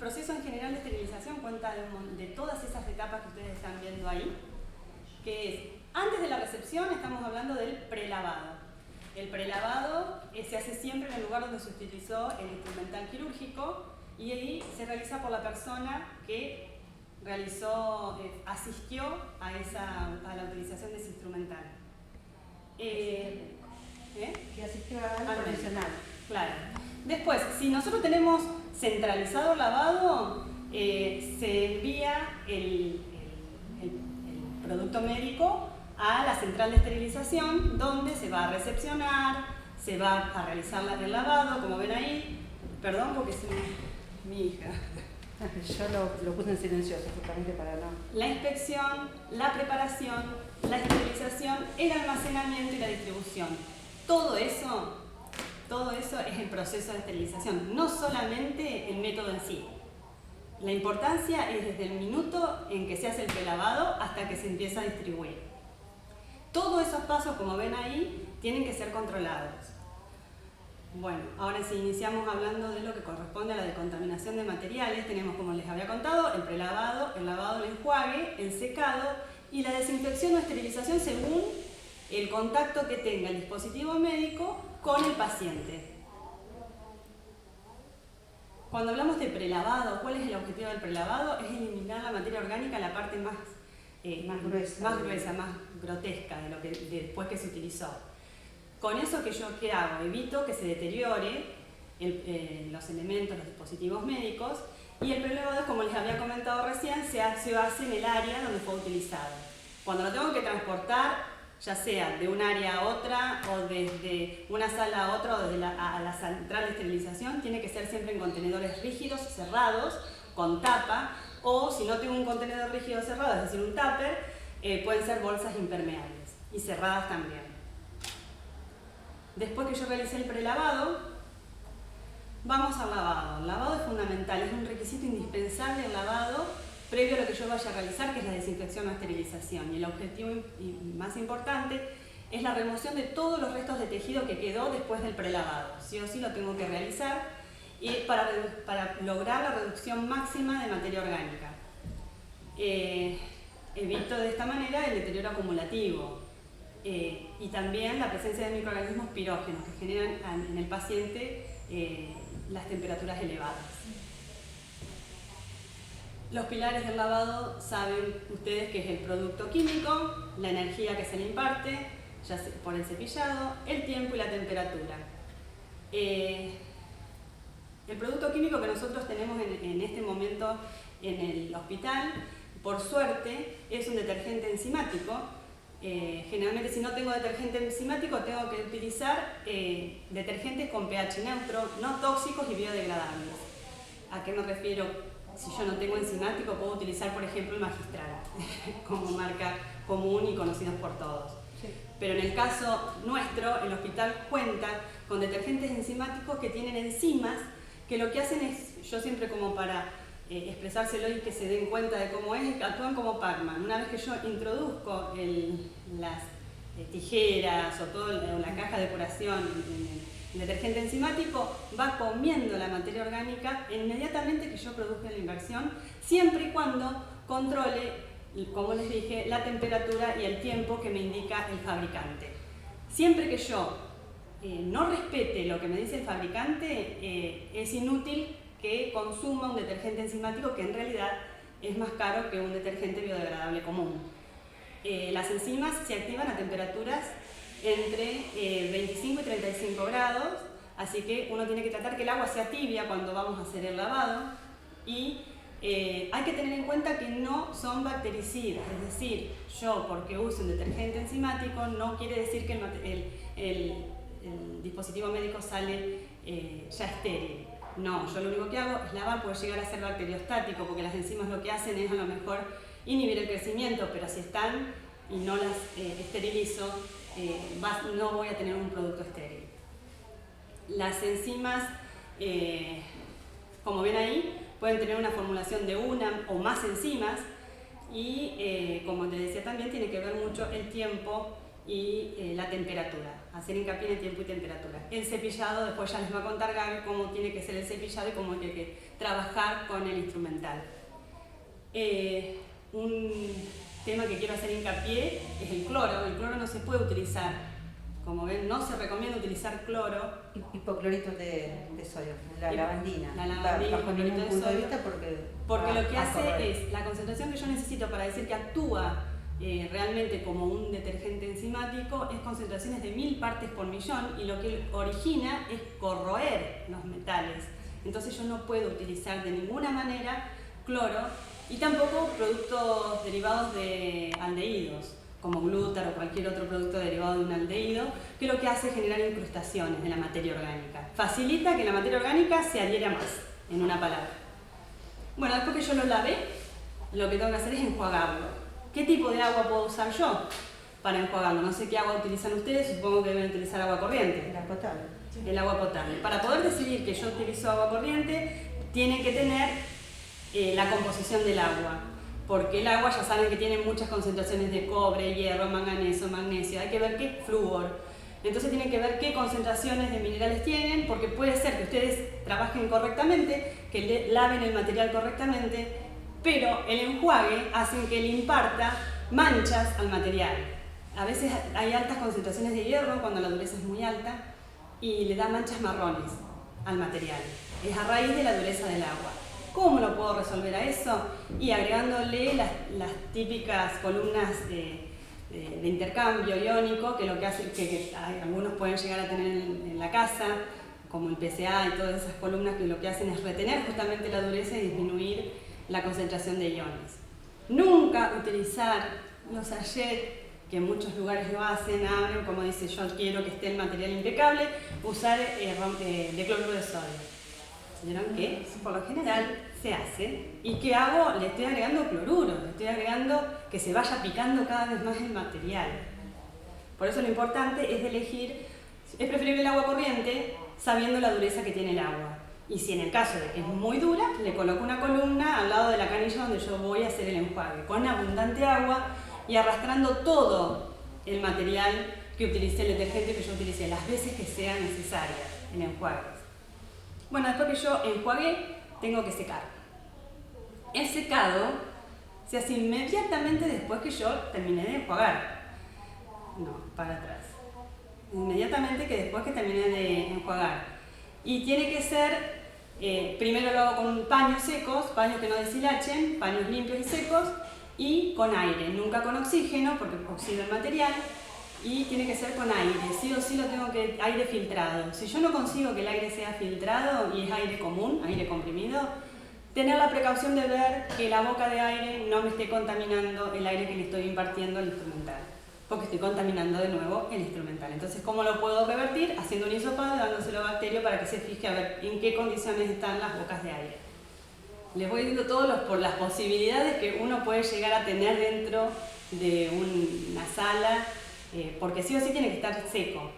proceso en general de esterilización cuenta de todas esas etapas que ustedes están viendo ahí, que es, antes de la recepción estamos hablando del prelavado. El prelavado se hace siempre en el lugar donde se utilizó el instrumental quirúrgico y ahí se realiza por la persona que asistió a la utilización de ese instrumental. Que asistió al profesional. Claro. Después, si nosotros tenemos centralizado el lavado, se envía el producto médico a la central de esterilización, donde se va a recepcionar, se va a realizar el lavado, como ven ahí. Perdón porque es mi hija. Yo lo puse en silencioso justamente para no... La inspección, la preparación, la esterilización, el almacenamiento y la distribución. Todo eso es el proceso de esterilización, no solamente el método en sí. La importancia es desde el minuto en que se hace el prelavado hasta que se empieza a distribuir. Todos esos pasos, como ven ahí, tienen que ser controlados. Bueno, ahora sí iniciamos hablando de lo que corresponde a la decontaminación de materiales. Tenemos, como les había contado, el prelavado, el lavado, el enjuague, el secado y la desinfección o esterilización según el contacto que tenga el dispositivo médico con el paciente. Cuando hablamos de prelavado, ¿cuál es el objetivo del prelavado? Es eliminar la materia orgánica, la parte más gruesa, más grotesca de lo que después que se utilizó. Con eso, ¿qué hago? Evito que se deteriore los elementos, los dispositivos médicos, y el prelavado, como les había comentado recién, se hace en el área donde fue utilizado. Cuando lo tengo que transportar, ya sea de un área a otra, o desde una sala a otra, o desde a la central de esterilización, tiene que ser siempre en contenedores rígidos, cerrados, con tapa, o si no tengo un contenedor rígido cerrado, es decir, un tupper, pueden ser bolsas impermeables y cerradas también. Después que yo realicé el prelavado, vamos al lavado. El lavado es fundamental, es un requisito indispensable el lavado previo a lo que yo vaya a realizar, que es la desinfección o esterilización. Y el objetivo más importante es la remoción de todos los restos de tejido que quedó después del prelavado. Sí o sí lo tengo que realizar y para lograr la reducción máxima de materia orgánica. Evito de esta manera el deterioro acumulativo. Y también la presencia de microorganismos pirógenos que generan en el paciente las temperaturas elevadas. Los pilares del lavado saben ustedes que es el producto químico, la energía que se le imparte, ya sea por el cepillado, el tiempo y la temperatura. El producto químico que nosotros tenemos en este momento en el hospital, por suerte, es un detergente enzimático. Generalmente, si no tengo detergente enzimático, tengo que utilizar detergentes con pH neutro, no tóxicos y biodegradables. ¿A qué me refiero? Si yo no tengo enzimático, puedo utilizar, por ejemplo, el Magistral, como marca común y conocidos por todos. Sí. Pero en el caso nuestro, el hospital cuenta con detergentes enzimáticos que tienen enzimas que lo que hacen es, yo siempre como para expresárselo y que se den cuenta de cómo es, actúan como Pac-Man. Una vez que yo introduzco las tijeras o toda la caja de depuración el detergente enzimático, va comiendo la materia orgánica inmediatamente que yo produzca la inversión, siempre y cuando controle, como les dije, la temperatura y el tiempo que me indica el fabricante. Siempre que yo no respete lo que me dice el fabricante, es inútil que consuma un detergente enzimático que en realidad es más caro que un detergente biodegradable común. Las enzimas se activan a temperaturas entre 25 y 35 grados, así que uno tiene que tratar que el agua sea tibia cuando vamos a hacer el lavado y hay que tener en cuenta que no son bactericidas, es decir, yo porque use un detergente enzimático no quiere decir que el dispositivo médico sale ya estéril. No, yo lo único que hago es lavar, puede llegar a ser bacteriostático porque las enzimas lo que hacen es a lo mejor inhibir el crecimiento, pero si están y no las esterilizo, no voy a tener un producto estéril. Las enzimas, como ven ahí, pueden tener una formulación de una o más enzimas y, como te decía también, tiene que ver mucho el tiempo y la temperatura, hacer hincapié en el tiempo y temperatura. El cepillado, después ya les va a contar Gaby cómo tiene que ser el cepillado y cómo tiene que trabajar con el instrumental. Un tema que quiero hacer hincapié es el cloro. El cloro no se puede utilizar, como ven, no se recomienda utilizar cloro. Hipoclorito de sodio, la lavandina. La lavandina, bajo ningún punto de vista porque lo que hace es, la concentración que yo necesito para decir que actúa realmente como un detergente enzimático es concentraciones de 1000 partes por millón, y lo que origina es corroer los metales. Entonces yo no puedo utilizar de ninguna manera cloro, y tampoco productos derivados de aldehídos, como glútar o cualquier otro producto derivado de un aldehído, que lo que hace es generar incrustaciones de la materia orgánica. Facilita que la materia orgánica se adhiera más, en una palabra. Bueno, después que yo lo lavé, lo que tengo que hacer es enjuagarlo. ¿Qué tipo de agua puedo usar yo para enjuagarlo? No sé qué agua utilizan ustedes, supongo que deben utilizar agua corriente. La potable. El agua potable. Para poder decidir que yo utilizo agua corriente, tiene que tener la composición del agua. Porque el agua ya saben que tiene muchas concentraciones de cobre, hierro, manganeso, magnesio. Hay que ver qué flúor. Entonces tienen que ver qué concentraciones de minerales tienen, porque puede ser que ustedes trabajen correctamente, que laven el material correctamente, pero el enjuague hace que le imparta manchas al material. A veces hay altas concentraciones de hierro cuando la dureza es muy alta y le da manchas marrones al material. Es a raíz de la dureza del agua. ¿Cómo lo puedo resolver a eso? Y agregándole las típicas columnas de intercambio iónico, que lo que hace que algunos pueden llegar a tener en la casa, como el PCA y todas esas columnas, que lo que hacen es retener justamente la dureza y disminuir la concentración de iones. Nunca utilizar los sachets, que en muchos lugares lo hacen, abren, como dice yo quiero que esté el material impecable, usar de cloruro de sodio. ¿Vieron que por lo general se hace? ¿Y qué hago? Le estoy agregando cloruro, le estoy agregando que se vaya picando cada vez más el material. Por eso lo importante es de elegir, es preferible el agua corriente sabiendo la dureza que tiene el agua. Y si en el caso de que es muy dura, le coloco una columna al lado de la canilla donde yo voy a hacer el enjuague, con abundante agua y arrastrando todo el material que utilicé, el detergente que yo utilicé, las veces que sea necesaria el enjuague. Bueno, después que yo enjuagué, tengo que secar. El secado se hace inmediatamente después que yo terminé de enjuagar. No, para atrás. Inmediatamente que después que terminé de enjuagar. Y tiene que ser, primero lo hago con paños secos, paños que no deshilachen, paños limpios y secos, y con aire, nunca con oxígeno porque oxido el material. Y tiene que ser con aire, sí o sí lo tengo que aire filtrado. Si yo no consigo que el aire sea filtrado y es aire común, aire comprimido, tener la precaución de ver que la boca de aire no me esté contaminando el aire que le estoy impartiendo al instrumental, porque estoy contaminando de nuevo el instrumental. Entonces, ¿cómo lo puedo revertir? Haciendo un hisopado, dándoselo a bacterio para que se fije a ver en qué condiciones están las bocas de aire. Les voy diciendo todos por las posibilidades que uno puede llegar a tener dentro de una sala, porque sí o sí tiene que estar seco.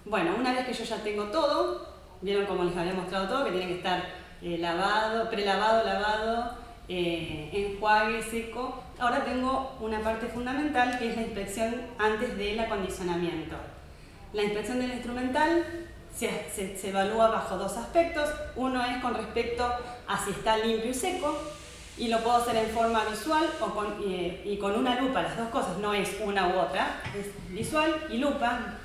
Bueno, una vez que yo ya tengo todo, vieron como les había mostrado todo, que tiene que estar lavado, prelavado, lavado, enjuague, seco. Ahora tengo una parte fundamental que es la inspección antes del acondicionamiento. La inspección del instrumental se evalúa bajo dos aspectos. Uno es con respecto a si está limpio y seco, y lo puedo hacer en forma visual y con una lupa, las dos cosas, no es una u otra, es visual y lupa.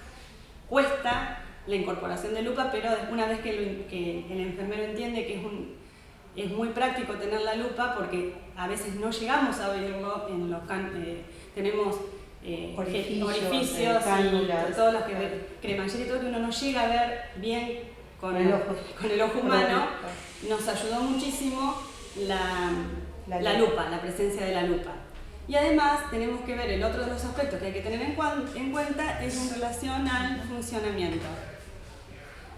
Cuesta la incorporación de lupa, pero una vez que el enfermero entiende que es muy práctico tener la lupa, porque a veces no llegamos a oírlo, tenemos orificios y todos los que cremallera y todo, que uno no llega a ver bien con el ojo humano. Nos ayudó muchísimo la lupa, la presencia de la lupa. Y además tenemos que ver el otro de los aspectos que hay que tener en cuenta es en relación al funcionamiento.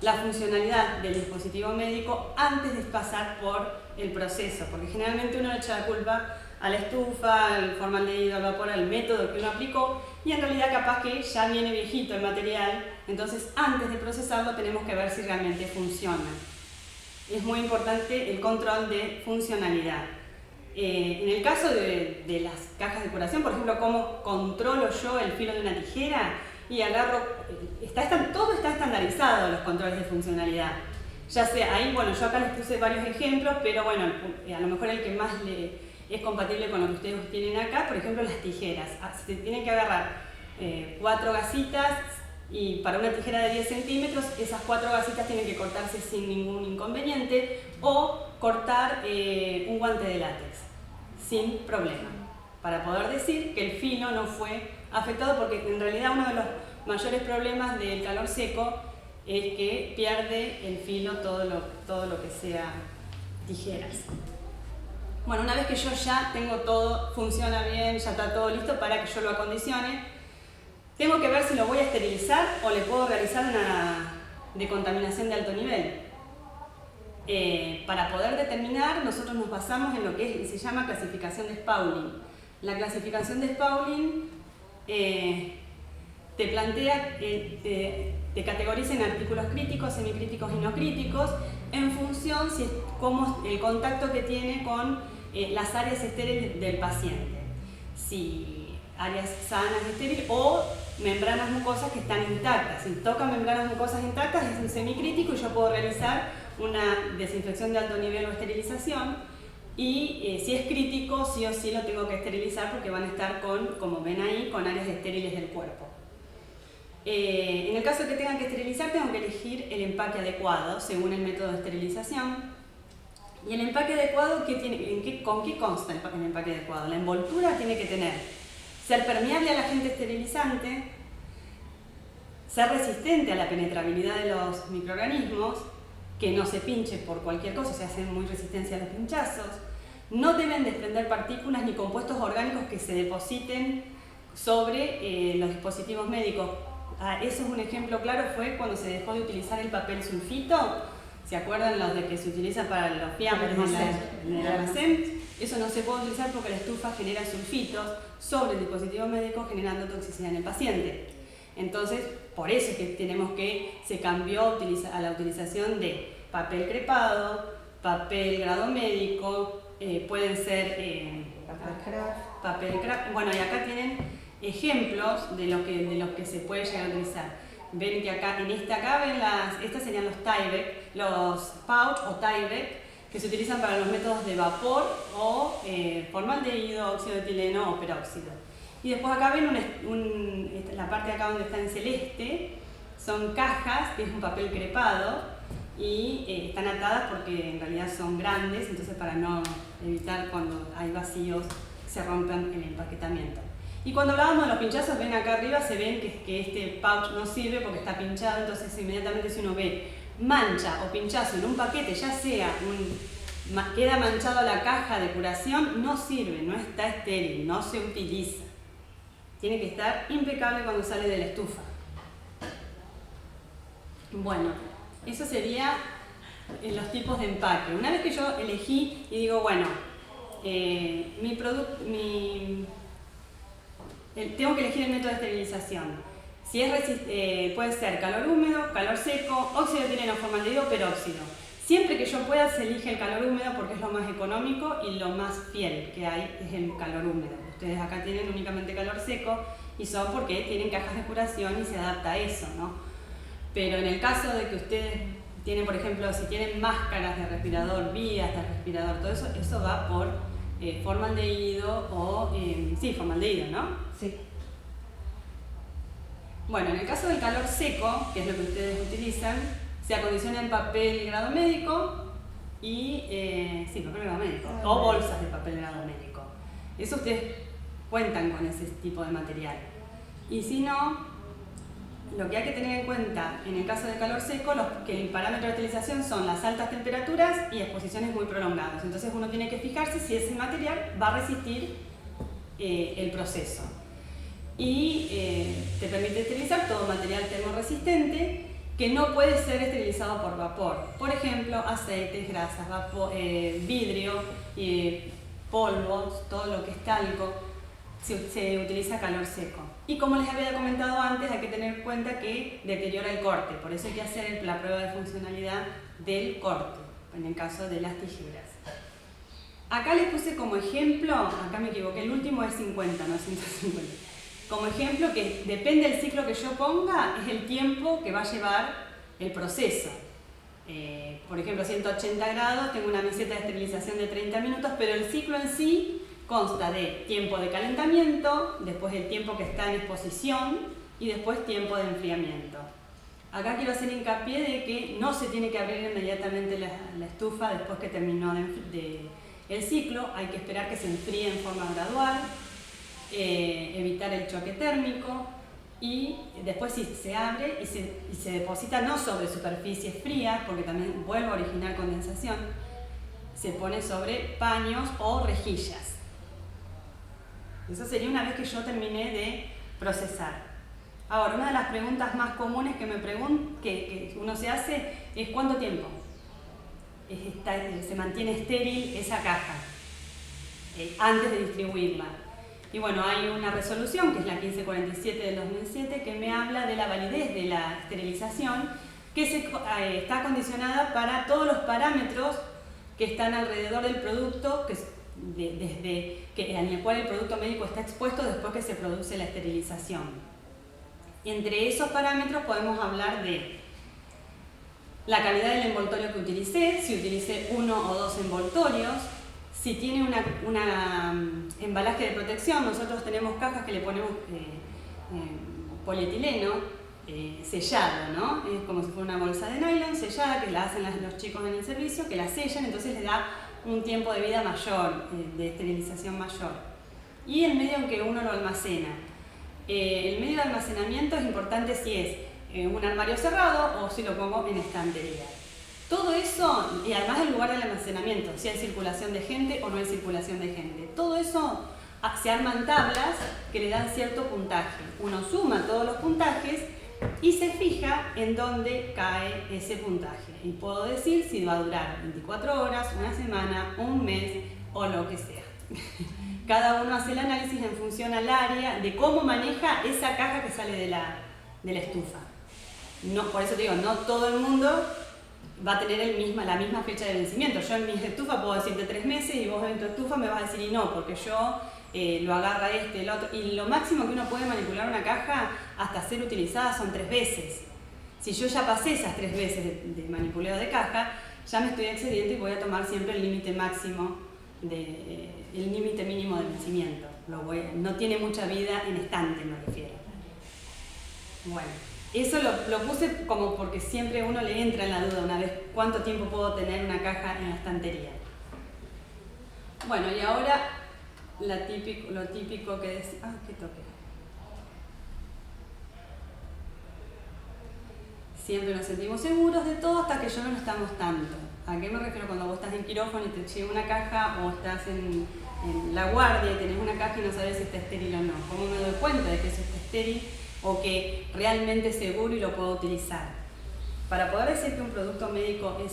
La funcionalidad del dispositivo médico antes de pasar por el proceso, porque generalmente uno le echa la culpa a la estufa, al formaldehído, al vapor, al método que uno aplicó, y en realidad capaz que ya viene viejito el material, entonces antes de procesarlo tenemos que ver si realmente funciona. Es muy importante el control de funcionalidad. En el caso de las cajas de curación, por ejemplo, ¿cómo controlo yo el filo de una tijera? Y agarro, todo está estandarizado, los controles de funcionalidad. Ya sea, ahí, bueno, yo acá les puse varios ejemplos, pero bueno, a lo mejor el que más es compatible con lo que ustedes tienen acá, por ejemplo, las tijeras. Se tienen que agarrar 4 gasitas y para una tijera de 10 centímetros, esas 4 gasitas tienen que cortarse sin ningún inconveniente, o cortar un guante de látex, sin problema, para poder decir que el filo no fue afectado, porque en realidad uno de los mayores problemas del calor seco es que pierde el filo todo lo que sea tijeras. Bueno, una vez que yo ya tengo todo, funciona bien, ya está todo listo para que yo lo acondicione, tengo que ver si lo voy a esterilizar o le puedo realizar una decontaminación de alto nivel. Para poder determinar, nosotros nos basamos en lo que se llama clasificación de Spaulding. La clasificación de Spaulding te plantea, te categoriza en artículos críticos, semicríticos y no críticos, en función de cómo el contacto que tiene con las áreas estériles del paciente. Si áreas sanas estériles o membranas mucosas que están intactas. Si toca membranas mucosas intactas es un semicrítico y yo puedo realizar una desinfección de alto nivel o esterilización. Y si es crítico, sí o sí lo tengo que esterilizar porque van a estar como ven ahí, con áreas estériles del cuerpo. En el caso de que tengan que esterilizar, tengo que elegir el empaque adecuado según el método de esterilización. Y el empaque adecuado, ¿con qué consta el empaque adecuado? La envoltura tiene que ser permeable al agente esterilizante, ser resistente a la penetrabilidad de los microorganismos, que no se pinche por cualquier cosa, se hace muy resistencia a los pinchazos, no deben desprender partículas ni compuestos orgánicos que se depositen sobre los dispositivos médicos. Eso es un ejemplo claro, fue cuando se dejó de utilizar el papel sulfito. ¿Se acuerdan los de que se utiliza para los fiambres en el almacén? Eso no se puede utilizar porque la estufa genera sulfitos sobre el dispositivo médico, generando toxicidad en el paciente. Entonces, por eso es que se cambió a la utilización de papel crepado, papel grado médico, pueden ser papel craft. Bueno, y acá tienen ejemplos de lo que se puede llegar a utilizar. Ven que acá, estas serían los Tyvek, los pouch o Tyvek, que se utilizan para los métodos de vapor o formaldehído, óxido de etileno o peróxido. Y después acá ven la parte de acá donde está en celeste, son cajas, que es un papel crepado, y están atadas porque en realidad son grandes, entonces para no evitar cuando hay vacíos se rompan el empaquetamiento. Y cuando hablábamos de los pinchazos, ven acá arriba, se ven que este pouch no sirve porque está pinchado, entonces inmediatamente si uno ve mancha o pinchazo en un paquete, ya sea queda manchado la caja de curación, no sirve, no está estéril, no se utiliza. Tiene que estar impecable cuando sale de la estufa. Bueno, eso sería los tipos de empaque. Una vez que yo elegí y digo, bueno, tengo que elegir el método de esterilización. Si puede ser calor húmedo, calor seco, óxido de etileno, formaldehído o peróxido. Siempre que yo pueda se elige el calor húmedo porque es lo más económico y lo más fiel que hay es el calor húmedo. Ustedes acá tienen únicamente calor seco y son porque tienen cajas de curación y se adapta a eso, ¿no? Pero en el caso de que ustedes tienen, por ejemplo, si tienen máscaras de respirador, vías de respirador, todo eso, eso va por formaldehído o... sí, formaldehído, ¿no? Sí. Bueno, en el caso del calor seco, que es lo que ustedes utilizan, se acondiciona en papel grado médico y... sí, papel grado médico, o bolsas de papel grado médico. Eso ustedes cuentan con ese tipo de material. Y si no, lo que hay que tener en cuenta en el caso del calor seco, que el parámetro de utilización son las altas temperaturas y exposiciones muy prolongadas. Entonces uno tiene que fijarse si ese material va a resistir el proceso. Y te permite esterilizar todo material termorresistente que no puede ser esterilizado por vapor. Por ejemplo, aceites, grasas, vidrio, polvos, todo lo que es talco, se utiliza calor seco. Y como les había comentado antes, hay que tener en cuenta que deteriora el corte, por eso hay que hacer la prueba de funcionalidad del corte, en el caso de las tijeras. Acá les puse como ejemplo, acá me equivoqué, el último es 50, no 150. Como ejemplo que depende del ciclo que yo ponga, es el tiempo que va a llevar el proceso. Por ejemplo, 180 grados, tengo una meseta de esterilización de 30 minutos, pero el ciclo en sí consta de tiempo de calentamiento, después el tiempo que está en exposición y después tiempo de enfriamiento. Acá quiero hacer hincapié de que no se tiene que abrir inmediatamente la estufa después que terminó el ciclo, hay que esperar que se enfríe en forma gradual, evitar el choque térmico y después sí, se abre y se deposita no sobre superficies frías, porque también vuelve a originar condensación, se pone sobre paños o rejillas. Eso sería una vez que yo terminé de procesar. Ahora, una de las preguntas más comunes que uno se hace es ¿cuánto tiempo se mantiene estéril esa caja antes de distribuirla? Y bueno, hay una resolución que es la 1547 del 2007 que me habla de la validez de la esterilización que está condicionada para todos los parámetros que están alrededor del producto en el cual el producto médico está expuesto después que se produce la esterilización. Entre esos parámetros podemos hablar de la calidad del envoltorio que utilicé, si utilicé 1 o 2 envoltorios, si tiene un embalaje de protección. Nosotros tenemos cajas que le ponemos polietileno sellado, ¿no? Es como si fuera una bolsa de nylon sellada que la hacen los chicos en el servicio, que la sellan, entonces les da un tiempo de vida mayor, de esterilización mayor. Y el medio en que uno lo almacena. El medio de almacenamiento es importante si es un armario cerrado o si lo pongo en estantería. Todo eso, y además el lugar del almacenamiento, si hay circulación de gente o no hay circulación de gente. Todo eso se arman tablas que le dan cierto puntaje. Uno suma todos los puntajes y se fija en dónde cae ese puntaje. Y puedo decir si va a durar 24 horas, una semana, un mes o lo que sea. Cada uno hace el análisis en función al área de cómo maneja esa caja que sale de la estufa. No, por eso te digo, no todo el mundo va a tener la misma fecha de vencimiento. Yo en mi estufa puedo decirte 3 meses y vos en tu estufa me vas a decir y no, porque yo lo agarra el otro. Y lo máximo que uno puede manipular una caja hasta ser utilizada son 3 veces. Si yo ya pasé esas 3 veces de manipuleo de caja, ya me estoy excediendo y voy a tomar siempre el límite máximo, el límite mínimo de vencimiento. No tiene mucha vida en estante, me refiero. Bueno. Eso lo puse como porque siempre uno le entra en la duda una vez cuánto tiempo puedo tener una caja en la estantería. Bueno, y ahora lo típico que decía... Ah, qué toque. Siempre nos sentimos seguros de todo hasta que yo no lo estamos tanto. ¿A qué me refiero cuando vos estás en quirófano y te llega una caja o estás en la guardia y tenés una caja y no sabes si está estéril o no? ¿Cómo me doy cuenta de que eso está estéril o que realmente es seguro y lo puedo utilizar? Para poder decir que un producto médico es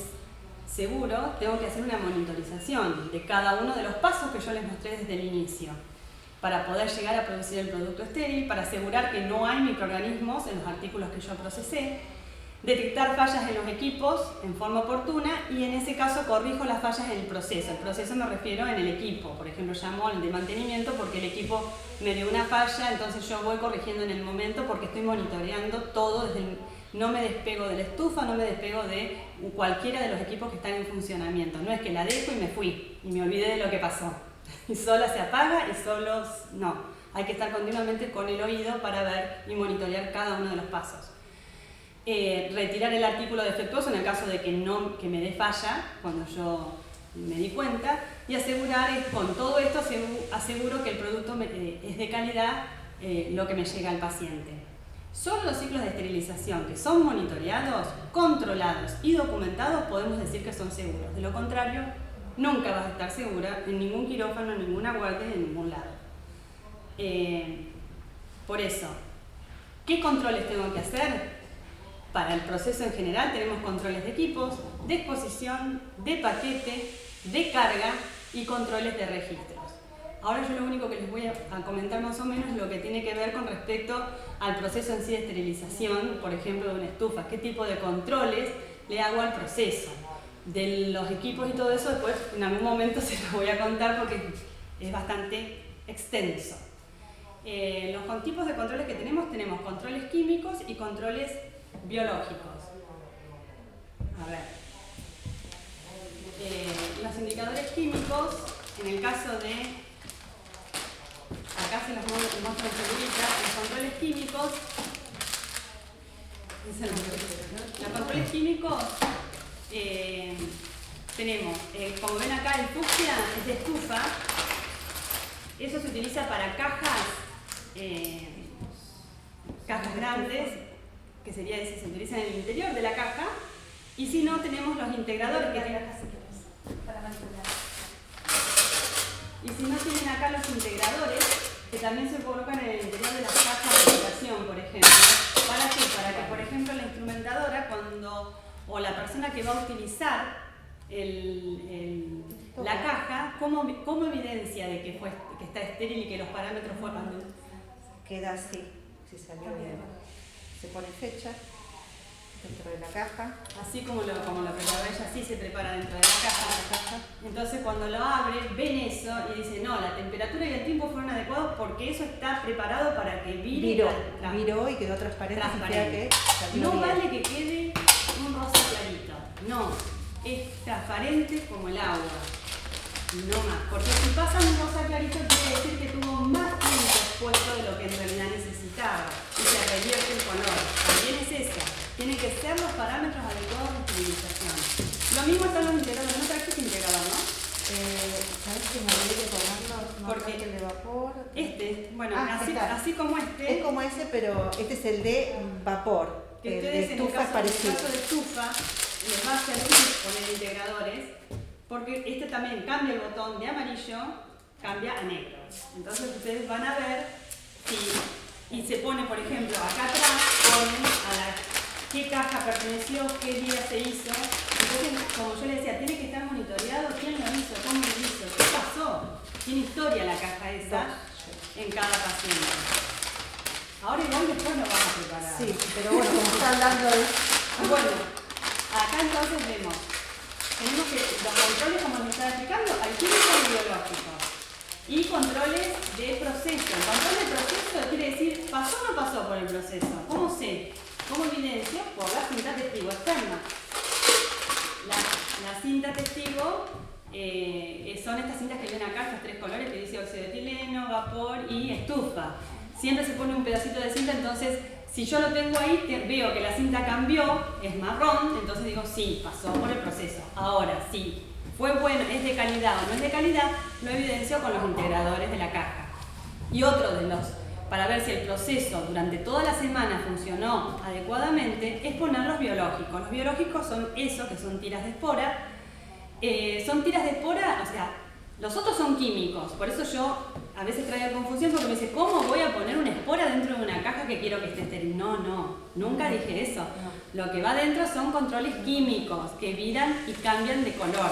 seguro, tengo que hacer una monitorización de cada uno de los pasos que yo les mostré desde el inicio, para poder llegar a producir el producto estéril, para asegurar que no hay microorganismos en los artículos que yo procesé, detectar fallas en los equipos en forma oportuna y en ese caso corrijo las fallas en el proceso. El proceso me refiero en el equipo, por ejemplo llamo al de mantenimiento porque el equipo me dio una falla, entonces yo voy corrigiendo en el momento porque estoy monitoreando todo no me despego de la estufa, no me despego de cualquiera de los equipos que están en funcionamiento. No es que la dejo y me fui y me olvidé de lo que pasó y sola se apaga y solos no. Hay que estar continuamente con el oído para ver y monitorear cada uno de los pasos. Retirar el artículo defectuoso en el caso de que me dé falla cuando yo me di cuenta y asegurar con todo esto aseguro que el producto es de calidad lo que me llega al paciente. Solo los ciclos de esterilización que son monitoreados, controlados y documentados podemos decir que son seguros. De lo contrario, nunca vas a estar segura en ningún quirófano, en ninguna guardia, en ningún lado. Por eso, ¿qué controles tengo que hacer? Para el proceso en general tenemos controles de equipos, de exposición, de paquete, de carga y controles de registros. Ahora yo lo único que les voy a comentar más o menos es lo que tiene que ver con respecto al proceso en sí de esterilización, por ejemplo de una estufa. ¿Qué tipo de controles le hago al proceso? de los equipos y todo eso, después en algún momento se los voy a contar porque es bastante extenso. Los tipos de controles que tenemos controles químicos y controles biológicos. A ver, los indicadores químicos, en el caso de, acá se los muestro en figurita, los controles químicos, los controles químicos tenemos, como ven acá, el fucsia es de estufa. Eso se utiliza para cajas grandes, que sería ese, se utiliza en el interior de la caja. Y si no, tenemos los integradores que tienen. Y si no, tienen acá los integradores que también se colocan en el interior de las cajas de operación, por ejemplo. ¿Para qué? Para que, por ejemplo, la instrumentadora o la persona que va a utilizar la caja, como evidencia de que está estéril y que los parámetros fueron. Queda así, si salió bien. Se pone fecha dentro de la caja. Así como lo preparó ella, así se prepara dentro de la caja. Entonces cuando lo abre, ven eso y dice, no, la temperatura y el tiempo fueron adecuados porque eso está preparado para que viró y quedó transparente. No vale que quede un rosa clarito, no, es transparente como el agua, no más. Porque si pasa un rosa clarito quiere decir que tuvo más tiempo expuesto de lo que en realidad necesitaba y se revierte el color. También es eso. Tienen que ser los parámetros adecuados de esterilización. Lo mismo están los integradores. ¿No trajiste integrador, no? ¿Sabes que me olvidé de ponerlo? Porque el de vapor. Bueno, así como este. Es como ese, pero este es el de vapor. Que ustedes de en el estufa caso de estufa les va a servir poner integradores, porque este también cambia el botón de amarillo, cambia a negro. Entonces ustedes van a ver y se pone, por ejemplo, acá atrás ponen qué caja perteneció, qué día se hizo. Entonces, como yo les decía, tiene que estar monitoreado quién lo hizo, cómo lo hizo, qué pasó. Tiene historia la caja esa en cada paciente. Ahora igual después lo vamos a preparar. Sí, pero bueno, como está hablando de... Bueno, acá entonces tenemos que los controles, como les estaba explicando, hay químicos y biológicos. Y controles de proceso. El control de proceso quiere decir, ¿pasó o no pasó por el proceso? ¿Cómo sé? ¿Cómo evidencio? Por la cinta testigo externa. La cinta testigo son estas cintas que ven acá, estos tres colores que dice óxido de etileno, vapor y estufa. Siempre se pone un pedacito de cinta, entonces si yo lo tengo ahí, veo que la cinta cambió, es marrón, entonces digo sí, pasó por el proceso. Ahora sí, fue bueno, es de calidad o no es de calidad, lo evidencio con los integradores de la caja. Y otro de los, para ver si el proceso durante toda la semana funcionó adecuadamente, es poner los biológicos. Los biológicos son esos que son tiras de espora. Son tiras de espora, o sea, los otros son químicos, por eso yo a veces traigo confusión porque me dice, ¿cómo voy a poner una espora dentro de una caja que quiero que esté estéril? No, nunca dije eso. Lo que va dentro son controles químicos que viran y cambian de color.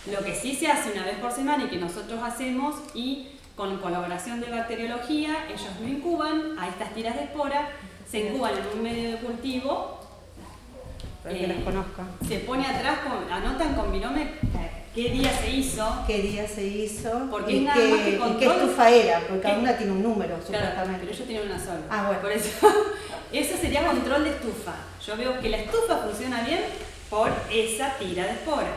Lo que sí se hace una vez por semana y que nosotros hacemos y con colaboración de bacteriología, ellos lo incuban a estas tiras de espora, se incuban en un medio de cultivo. Para que las conozcan. Se pone atrás, anotan con virome qué día se hizo. Qué día se hizo. Porque es nada más que control. ¿Y qué estufa era? Porque cada una tiene un número, supuestamente. Claro, pero ellos tienen una sola. Ah, bueno. Por eso, eso sería control de estufa. Yo veo que la estufa funciona bien por esa tira de espora.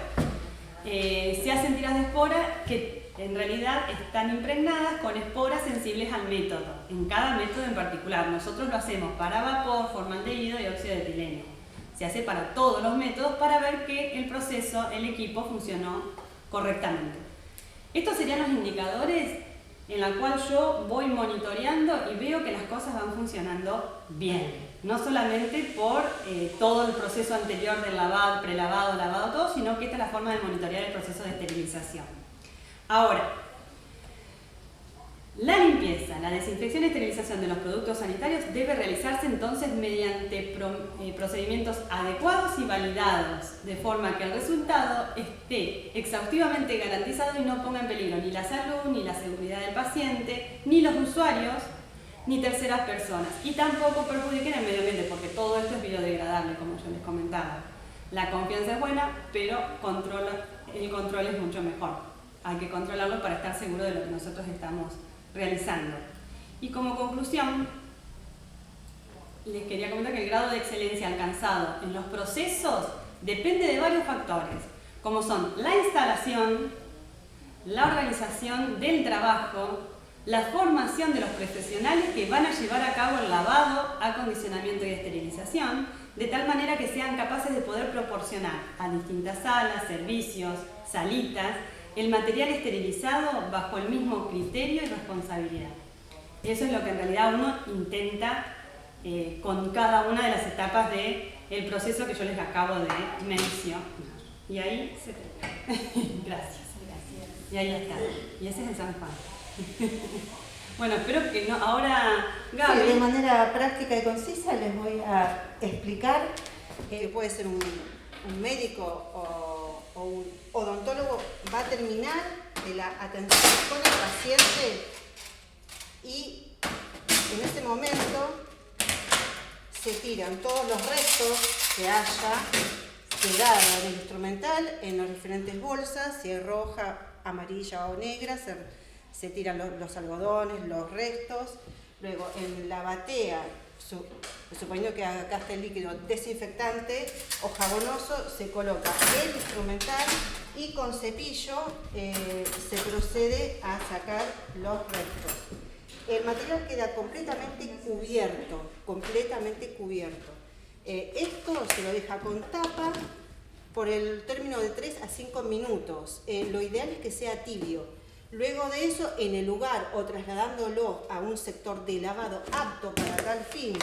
Se hacen tiras de espora que en realidad están impregnadas con esporas sensibles al método, en cada método en particular. Nosotros lo hacemos para vapor, formaldehído y óxido de etileno. Se hace para todos los métodos para ver que el proceso, el equipo funcionó correctamente. Estos serían los indicadores en los cuales yo voy monitoreando y veo que las cosas van funcionando bien. No solamente por todo el proceso anterior del lavado, prelavado, lavado, todo, sino que esta es la forma de monitorear el proceso de esterilización. Ahora, la limpieza, la desinfección y esterilización de los productos sanitarios debe realizarse entonces mediante procedimientos adecuados y validados, de forma que el resultado esté exhaustivamente garantizado y no ponga en peligro ni la salud, ni la seguridad del paciente, ni los usuarios, ni terceras personas, y tampoco perjudiquen el medio ambiente, porque todo esto es biodegradable, como yo les comentaba. La confianza es buena, pero el control es mucho mejor. Hay que controlarlo para estar seguro de lo que nosotros estamos realizando. Y como conclusión, les quería comentar que el grado de excelencia alcanzado en los procesos depende de varios factores, como son la instalación, la organización del trabajo, la formación de los profesionales que van a llevar a cabo el lavado, acondicionamiento y esterilización, de tal manera que sean capaces de poder proporcionar a distintas salas, servicios, salitas, el material esterilizado bajo el mismo criterio y responsabilidad. Eso es lo que en realidad uno intenta con cada una de las etapas del proceso que yo les acabo de mencionar. Y ahí se termina. Gracias. Y ahí está. Y ese es el San Juan. Bueno, espero que no. Ahora, Gaby. Sí, de manera práctica y concisa les voy a explicar que puede ser un médico o un odontólogo, va a terminar de la atención con el paciente y en ese momento se tiran todos los restos que haya quedado en el instrumental en las diferentes bolsas, si es roja, amarilla o negra, se tiran los algodones, los restos. Luego en la batea, suponiendo que acá está el líquido desinfectante o jabonoso, se coloca el instrumental y con cepillo se procede a sacar los restos. El material queda completamente cubierto. Esto se lo deja con tapa por el término de 3 a 5 minutos. Lo ideal es que sea tibio. Luego de eso, en el lugar o trasladándolo a un sector de lavado apto para tal fin,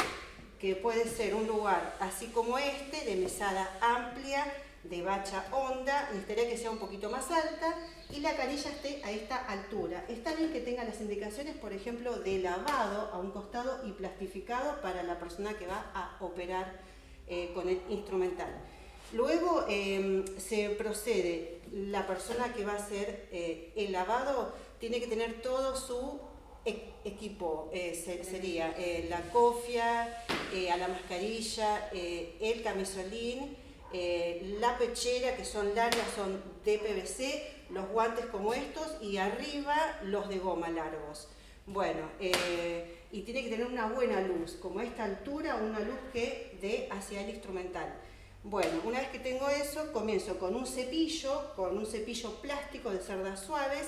que puede ser un lugar así como este, de mesada amplia, de bacha honda, necesitaría que sea un poquito más alta y la canilla esté a esta altura. Está bien que tenga las indicaciones, por ejemplo, de lavado a un costado y plastificado para la persona que va a operar con el instrumental. Luego se procede, la persona que va a hacer el lavado tiene que tener todo su equipo, sería la cofia, a la mascarilla, el camisolín, la pechera, que son largas, son de PVC, los guantes como estos y arriba los de goma largos. Bueno, y tiene que tener una buena luz, como a esta altura, una luz que dé hacia el instrumental. Bueno, una vez que tengo eso, comienzo con un cepillo plástico de cerdas suaves,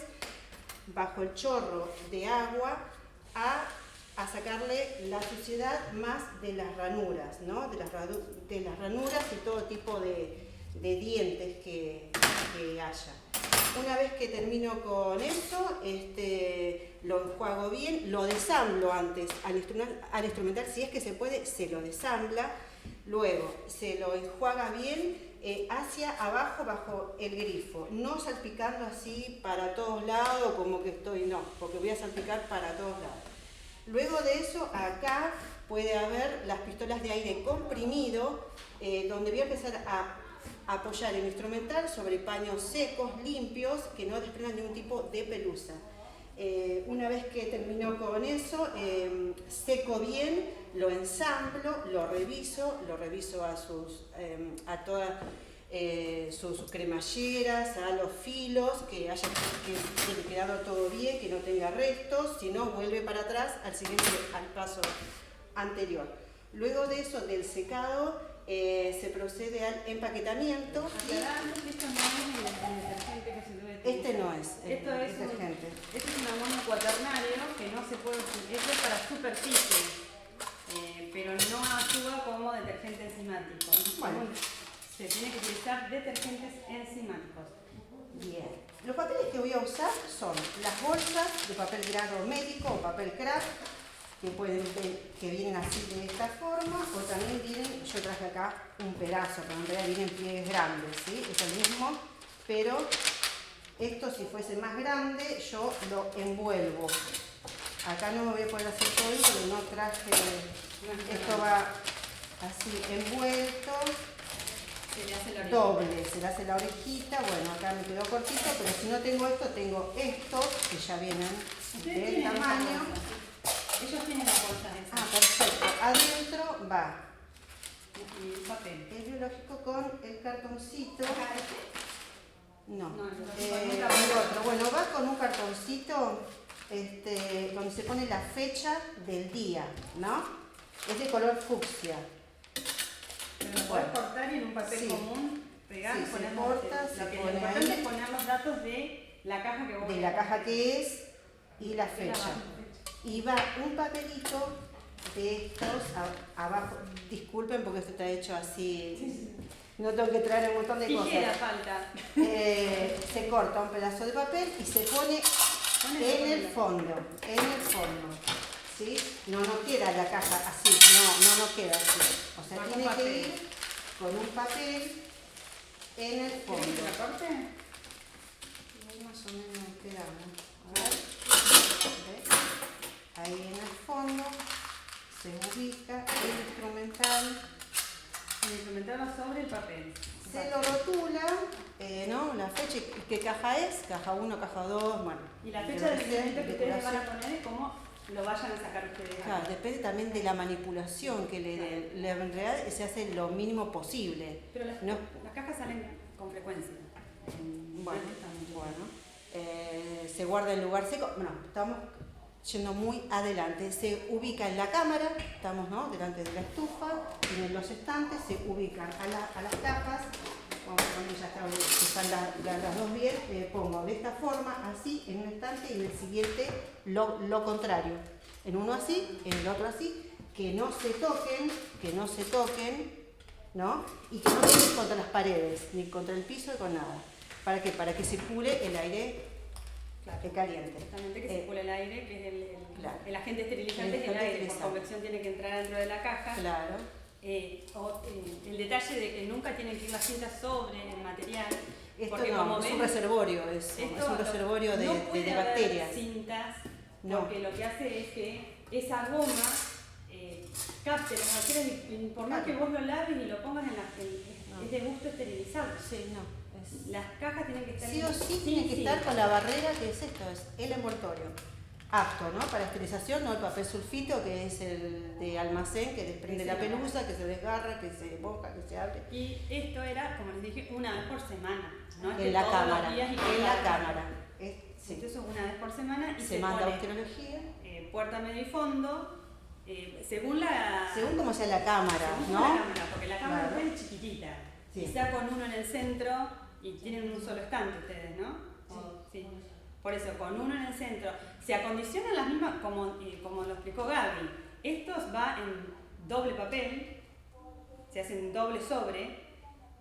bajo el chorro de agua, a sacarle la suciedad más de las ranuras, ¿no? de las ranuras y todo tipo de dientes que haya. Una vez que termino con eso, lo enjuago bien, lo desamblo antes al instrumental, si es que se puede, se lo desambla. Luego se lo enjuaga bien hacia abajo bajo el grifo, no salpicando así para todos lados como que no, porque voy a salpicar para todos lados. Luego de eso acá puede haber las pistolas de aire comprimido, donde voy a empezar a apoyar el instrumental sobre paños secos, limpios, que no desprendan ningún tipo de pelusa. Una vez que termino con eso, seco bien, lo ensamblo, lo reviso a todas sus cremalleras, a los filos, que haya quedado todo bien, que no tenga restos, si no vuelve para atrás al paso anterior. Luego de eso, del secado, se procede al empaquetamiento. Esto no es el detergente que se debe utilizar. Este no es el detergente. Esto es un amonio cuaternario que no se puede utilizar. Esto es para superficie, pero no actúa como detergente enzimático. Bueno. Se tiene que utilizar detergentes enzimáticos. Bien. Los papeles que voy a usar son las bolsas de papel grado médico o papel craft, que vienen así de esta forma, o también vienen, yo traje acá un pedazo, pero en realidad vienen pliegues grandes, ¿sí? Es el mismo, pero esto, si fuese más grande, yo lo envuelvo. Acá no me voy a poder hacer todo eso porque no traje, esto va así envuelto, doble, se le hace la orejita. Bueno, acá me quedó cortito, pero si no tengo esto, tengo estos que ya vienen del tamaño. Ellos tienen la bolsa esa. Ah, perfecto. Adentro va Y el papel. El biológico con el cartoncito. No, No, el otro. Bueno, va con un cartoncito donde se pone la fecha del día, ¿no? Es de color fucsia. Pero lo podés cortar y en un papel Sí. común pegar Sí, y se ponemos corta, se lo que pone lo importante ahí. es poner los datos de la caja que vos De la caja que es y la fecha. fecha. Y va un papelito de estos abajo. Disculpen porque esto está hecho así. No tengo que traer un montón de Tijera cosas. falta. Se corta un pedazo de papel y se pone en el fondo. En el fondo. ¿Sí? No queda la caja así. No queda así. O sea, Con tiene un que papel. ir con un papel en el fondo. ¿Querés que la corte? Más o menos quedamos. A ver. ¿Ves? Ahí en el fondo se ubica el instrumental. El instrumental va sobre el papel. Se lo rotula, ¿no? La fecha, ¿qué caja es? Caja 1, caja 2, bueno. Y la fecha del elemento que ustedes le van a poner es cómo lo vayan a sacar ustedes. Claro, depende también de la manipulación que le den. En realidad se hace lo mínimo posible. Pero las, No. las cajas salen con frecuencia. Bueno, se guarda en lugar seco. Bueno, estamos yendo muy adelante. Se ubica en la cámara, estamos, ¿no?, delante de la estufa, tienen los estantes, se ubican a las cajas. Vamos a poner ya están las dos bien. Pongo de esta forma, así, en un estante, y en el siguiente lo contrario. En uno así, en el otro así, que no se toquen, ¿no? Y que no queden contra las paredes, ni contra el piso, ni con nada. ¿Para qué? Para que circule el aire caliente. Exactamente, que circule el aire, que es Claro. el agente esterilizante, El es el agente aire, por esterilizante. convección tiene que entrar dentro de la caja. Claro. El detalle de que nunca tienen que ir las cintas sobre el material. Esto porque no, como es ven, un reservorio, es esto un reservorio no puede de haber bacterias. cintas, No. porque lo que hace es que esa goma capte las bacterias y por más que vos lo laves y lo pongas en es de gusto esterilizado. Sí, no. Las cajas tienen que estar Sí o sí tiene que estar con la barrera, que es esto, es el envoltorio. Apto, ¿no? Para esterilización, no el papel sulfito, que es el de almacén, que desprende la pelusa, que se desgarra, que se boca, que se abre. Y esto era, como les dije, una vez por semana. No es que En la todos cámara, los días y en la cámara. Sí. Entonces es una vez por semana y Se manda pone bacteriología. puerta, medio y fondo, según la... Según como sea la cámara, según ¿no? la cámara, porque la cámara Claro. es chiquitita. Sí. Quizá con uno en el centro y tienen un solo estante ustedes, ¿no? Sí. Por eso, con uno en el centro. Se acondicionan las mismas, como lo explicó Gaby. Estos va en doble papel, se hacen doble sobre,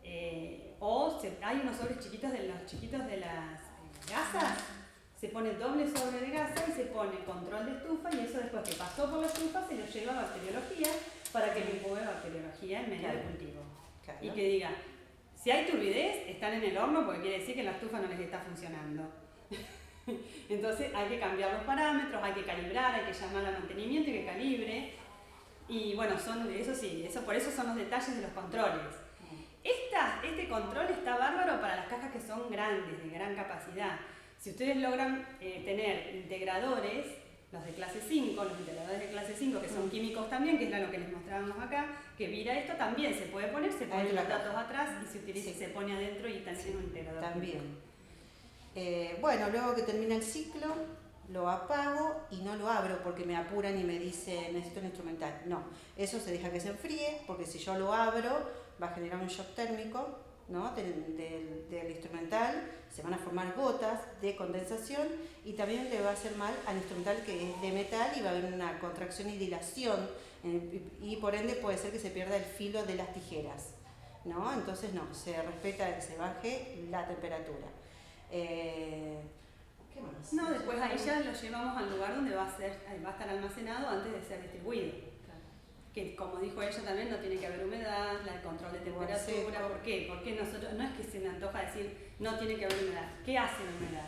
hay unos sobres chiquitos de las gasas, se pone doble sobre de gasa y se pone control de estufa, y eso después que pasó por la estufa se lo lleva a bacteriología para que le incube bacteriología en medio de cultivo. Claro. Y que diga, si hay turbidez, están en el horno porque quiere decir que la estufa no les está funcionando. Entonces hay que cambiar los parámetros, hay que calibrar, hay que llamar al mantenimiento y que calibre. Y bueno, por eso son los detalles de los controles. Este control está bárbaro para las cajas que son grandes, de gran capacidad. Si ustedes logran tener integradores, los de clase 5, los integradores de clase 5, que son químicos también, que es lo que les mostrábamos acá, que vira esto también se puede poner, se ponen los datos atrás y se utiliza, se pone adentro y también es un integrador. También. Bueno, luego que termina el ciclo, lo apago y no lo abro porque me apuran y me dicen necesito un instrumental. No, eso se deja que se enfríe, porque si yo lo abro va a generar un shock térmico, ¿no?, del instrumental, se van a formar gotas de condensación y también le va a hacer mal al instrumental que es de metal y va a haber una contracción y dilación y por ende puede ser que se pierda el filo de las tijeras, ¿no? Entonces no, se respeta que se baje la temperatura. ¿Qué más? No, después ahí ya lo llevamos al lugar donde va a estar almacenado antes de ser distribuido. Que como dijo ella también, no tiene que haber humedad, el control de temperatura. ¿Por qué? Porque nosotros, no es que se me antoja decir no tiene que haber humedad. ¿Qué hace la humedad?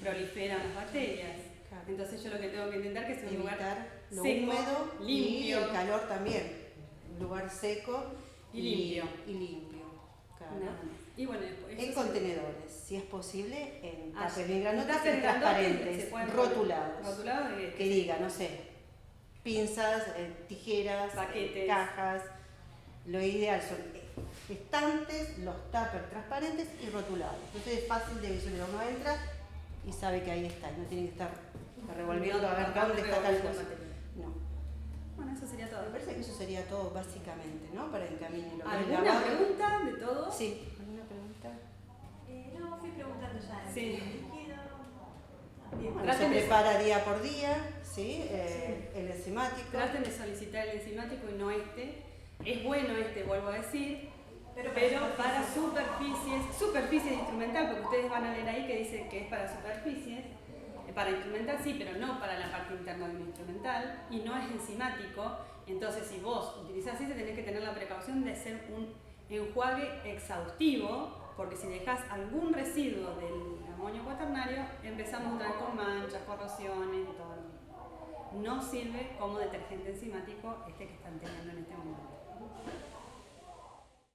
Proliferan las bacterias. Claro. Entonces yo lo que tengo que intentar es que sea un lugar lo seco, húmedo, limpio. Y el calor también. Un lugar seco y limpio. Claro. Y bueno, después, en contenedores, si es posible, en papel bien grandotes y transparentes, rotulados. Rotulados que diga, no sé, pinzas, tijeras, paquetes, cajas. Lo ideal son estantes, los tuppers transparentes y rotulados. Entonces es fácil de visualizar. Uno entra y sabe que ahí está, no tiene que estar revolviendo a ver dónde está tal cosa. No. Bueno, eso sería todo. Me parece que eso sería todo básicamente, ¿no? Para encaminar lo que es ¿Alguna lavado. pregunta de todo? Sí, ¿alguna pregunta? No, fui preguntando ya. Sí. Líquido. Bien, Bueno, se traten de- prepara día por día, ¿sí? El enzimático. Traten de solicitar el enzimático y no este. Es bueno este, vuelvo a decir, Pero para superficies instrumental, porque ustedes van a leer ahí que dice que es para superficies, para instrumental sí, pero no para la parte interna de un instrumental, y no es enzimático. Entonces, si vos utilizás ese, tenés que tener la precaución de ser un enjuague exhaustivo, porque si dejas algún residuo del amonio cuaternario, empezamos otra vez con manchas, corrosiones y todo lo mismo. No sirve como detergente enzimático este que están teniendo en este momento.